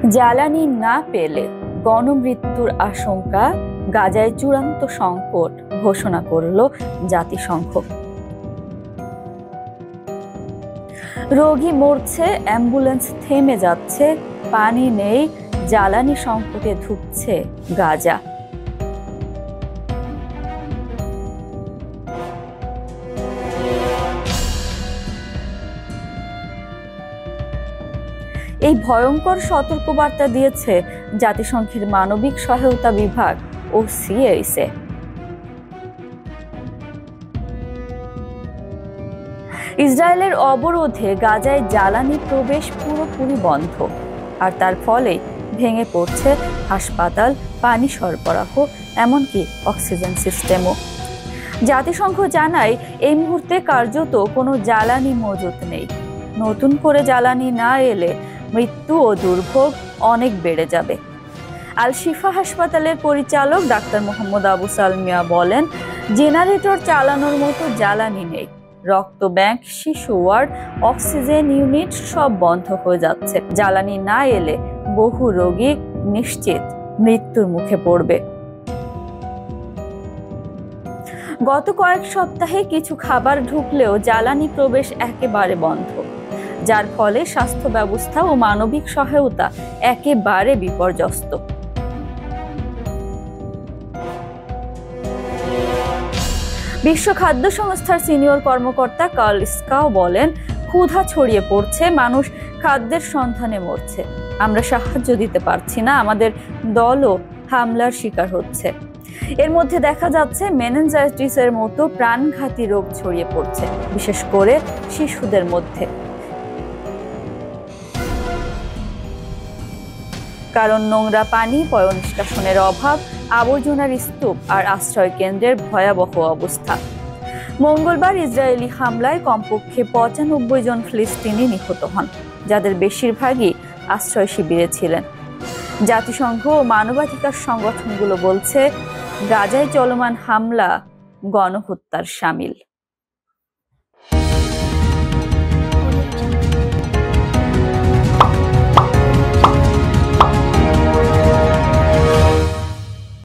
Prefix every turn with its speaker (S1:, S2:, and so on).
S1: জ্বালানি না পেলে গণমৃত্যুর আশঙ্কা, গাজায় চূড়ান্ত সংকট ঘোষণা করল জাতিসংঘ। রোগী মরছে, অ্যাম্বুলেন্স থেমে যাচ্ছে, পানি নেই, জ্বালানি সংকটে ধুঁকছে গাজা। এই ভয়ঙ্কর সতর্কবার্তা দিয়েছে জাতিসংঘের মানবিক সহায়তা বিভাগ OCHA। ইসরায়েলের অবরোধে গাজায় জ্বালানি প্রবেশ পুরোপুরি বন্ধ, আর তার ফলে ভেঙে পড়ছে হাসপাতাল, পানি সরবরাহ, এমনকি অক্সিজেন সিস্টেমও। জাতিসংঘ জানায়, এই মুহূর্তে কার্যত কোনো জ্বালানি মজুত নেই। নতুন করে জ্বালানি না এলে মৃত্যু ও দুর্ভোগ অনেক বেড়ে যাবে। আল শিফা হাসপাতালের পরিচালক ডাক্তার মোহাম্মদ আবু সালমিয়া বলেন, জেনারেটর চালানোর মতো জ্বালানি নেই। রক্ত ব্যাংক, শিশু ওয়ার্ড, অক্সিজেন ইউনিট সব বন্ধ হয়ে যাচ্ছে। জ্বালানি না এলে বহু রোগী নিশ্চিত মৃত্যুর মুখে পড়বে। গত কয়েক সপ্তাহে কিছু খাবার ঢুকলেও জ্বালানি প্রবেশ একেবারে বন্ধ, যার ফলে স্বাস্থ্য ব্যবস্থা ও মানবিক সহায়তা একেবারে বিপর্যস্ত। বিশ্ব খাদ্য সংস্থার সিনিয়র কর্মকর্তা কার্ল স্কাও বলেন, ক্ষুধা ছড়িয়ে পড়ছে, মানুষ খাদ্যের সন্ধানে মরছে। আমরা সাহায্য দিতে পারছি না, আমাদের দলও হামলার শিকার হচ্ছে। এর মধ্যে দেখা যাচ্ছে মেনিনজাইটিসের মতো প্রাণঘাতী রোগ ছড়িয়ে পড়ছে, বিশেষ করে শিশুদের মধ্যে। কারণ নোংরা পানি, পয়ঃনিষ্কাশনের অভাব, আবর্জনার স্তূপ আর আশ্রয় কেন্দ্রের ভয়াবহ অবস্থা। মঙ্গলবার ইসরায়েলি হামলায় কমপক্ষে 95 জন ফিলিস্তিনি নিহত হন, যাদের বেশিরভাগই আশ্রয় শিবিরে ছিলেন। জাতিসংঘ ও মানবাধিকার সংগঠনগুলো বলছে, গাজায় চলমান হামলা গণহত্যার শামিল।